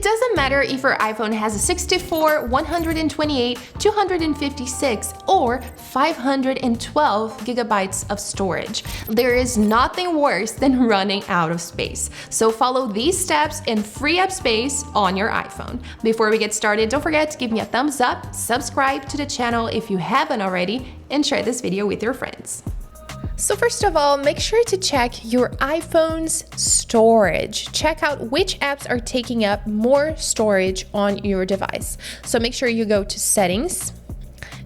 doesn't matter if your iPhone has a 64, 128, 256, or 512 gigabytes of storage. There is nothing worse than running out of space. So follow these steps and free up space on your iPhone. Before we get started, don't forget to give me a thumbs up, subscribe to the channel if you haven't already, and share this video with your friends. So first of all, make sure to check your iPhone's storage. Check out which apps are taking up more storage on your device. So make sure you go to Settings,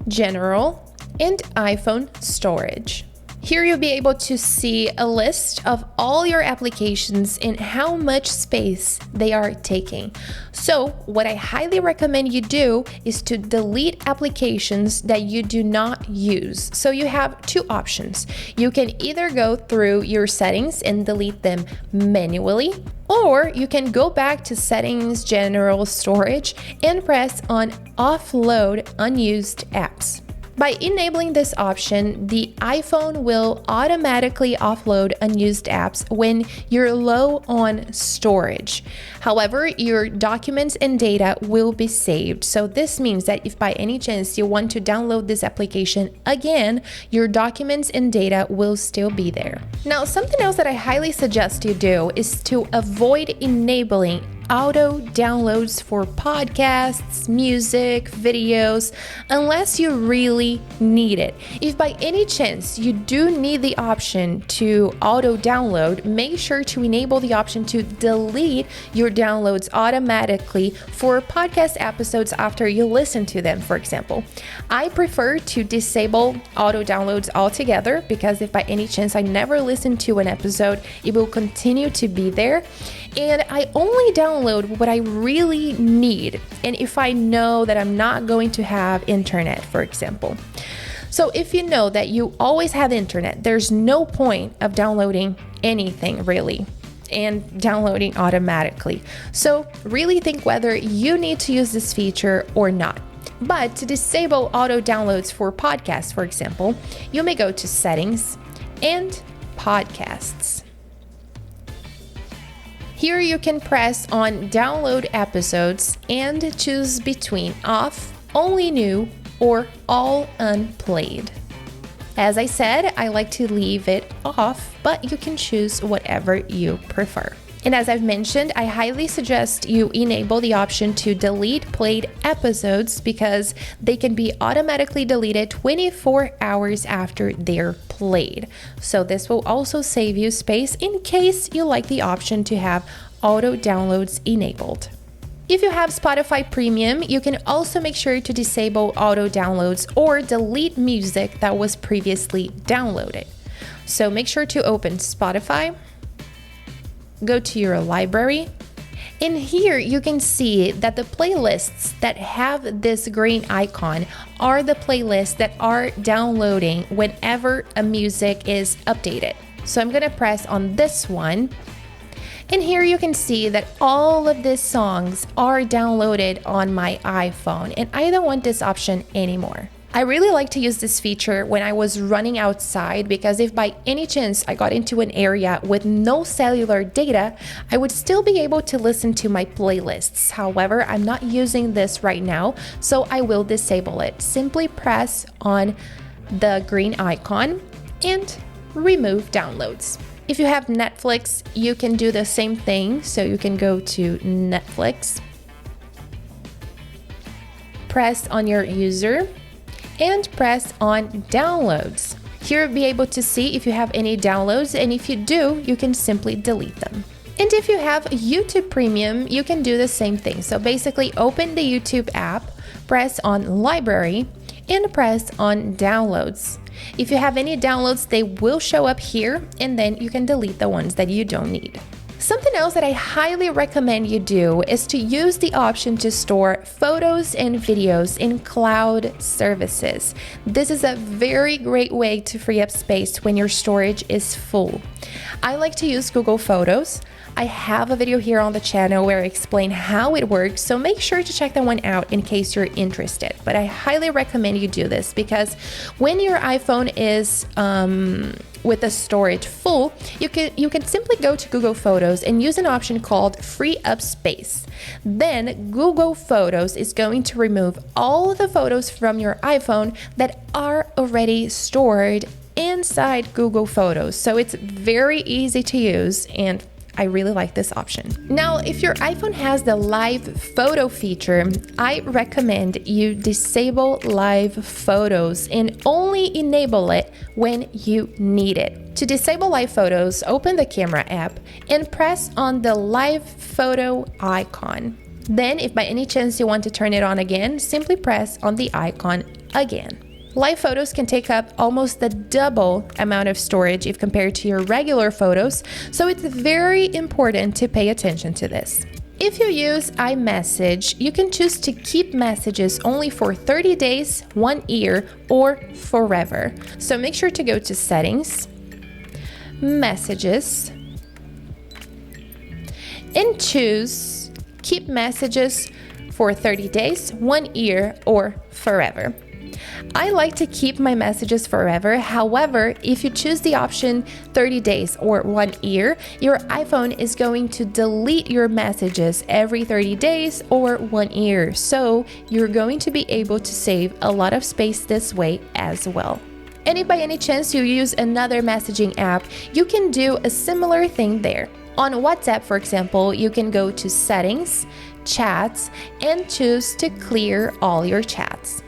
General, and iPhone Storage. Here you'll be able to see a list of all your applications and how much space they are taking. So what I highly recommend you do is to delete applications that you do not use. So you have two options. You can either go through your settings and delete them manually, or you can go back to Settings, General, Storage, and press on Offload Unused Apps. By enabling this option, the iPhone will automatically offload unused apps when you're low on storage. However, your documents and data will be saved. So this means that if by any chance you want to download this application again, your documents and data will still be there. Now, something else that I highly suggest you do is to avoid enabling auto downloads for podcasts, music, videos, unless you really need it. If by any chance you do need the option to auto download, make sure to enable the option to delete your downloads automatically for podcast episodes after you listen to them, for example. I prefer to disable auto downloads altogether because if by any chance I never listen to an episode, it will continue to be there. And I only download what I really need, and if I know that I'm not going to have internet, for example. So if you know that you always have internet, there's no point of downloading anything really and downloading automatically. So really think whether you need to use this feature or not. But to disable auto downloads for podcasts, for example, you may go to Settings and Podcasts. Here you can press on Download Episodes and choose between Off, Only New, or All Unplayed. As I said, I like to leave it off, but you can choose whatever you prefer. And as I've mentioned, I highly suggest you enable the option to delete played episodes because they can be automatically deleted 24 hours after they're played. So this will also save you space in case you like the option to have auto downloads enabled. If you have Spotify Premium, you can also make sure to disable auto downloads or delete music that was previously downloaded. So make sure to open Spotify, go to your library, and here you can see that the playlists that have this green icon are the playlists that are downloading whenever a music is updated. So I'm gonna press on this one, and here you can see that all of these songs are downloaded on my iPhone, and I don't want this option anymore. I really like to use this feature when I was running outside because if by any chance I got into an area with no cellular data, I would still be able to listen to my playlists. However, I'm not using this right now, so I will disable it. Simply press on the green icon and remove downloads. If you have Netflix, you can do the same thing. So you can go to Netflix, press on your user, and press on downloads. Here you'll be able to see if you have any downloads, and if you do, you can simply delete them. And if you have YouTube Premium, you can do the same thing. So basically open the YouTube app, press on Library, and press on Downloads. If you have any downloads, they will show up here, and then you can delete the ones that you don't need. Something else that I highly recommend you do is to use the option to store photos and videos in cloud services. This is a very great way to free up space when your storage is full. I like to use Google Photos. I have a video here on the channel where I explain how it works, so make sure to check that one out in case you're interested. But I highly recommend you do this because when your iPhone is with the storage full, you can simply go to Google Photos and use an option called Free Up Space. Then Google Photos is going to remove all the photos from your iPhone that are already stored inside Google Photos. So it's very easy to use, and I really like this option. Now, if your iPhone has the live photo feature, I recommend you disable live photos and only enable it when you need it. To disable live photos, open the camera app and press on the live photo icon. Then, if by any chance you want to turn it on again, simply press on the icon again. Live photos can take up almost the double amount of storage if compared to your regular photos, so it's very important to pay attention to this. If you use iMessage, you can choose to keep messages only for 30 days, 1 year, or forever. So make sure to go to Settings, Messages, and choose Keep Messages for 30 days, 1 year, or forever. I like to keep my messages forever. However, if you choose the option 30 days or 1 year, your iPhone is going to delete your messages every 30 days or 1 year. So you're going to be able to save a lot of space this way as well. And if by any chance you use another messaging app, you can do a similar thing there. On WhatsApp, for example, you can go to Settings, Chats, and choose to clear all your chats.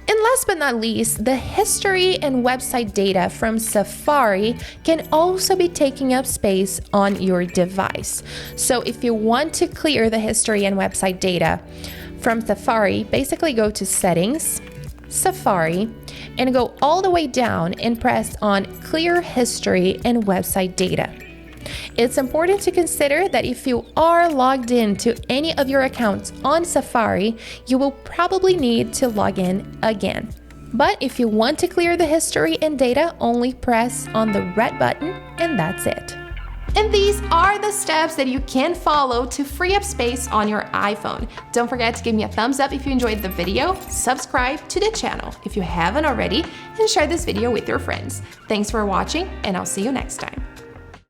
And last but not least, the history and website data from Safari can also be taking up space on your device. So if you want to clear the history and website data from Safari, basically go to Settings, Safari, and go all the way down and press on Clear History and Website Data. It's important to consider that if you are logged in to any of your accounts on Safari, you will probably need to log in again. But if you want to clear the history and data, only press on the red button and that's it. And these are the steps that you can follow to free up space on your iPhone. Don't forget to give me a thumbs up if you enjoyed the video, subscribe to the channel if you haven't already, and share this video with your friends. Thanks for watching, and I'll see you next time.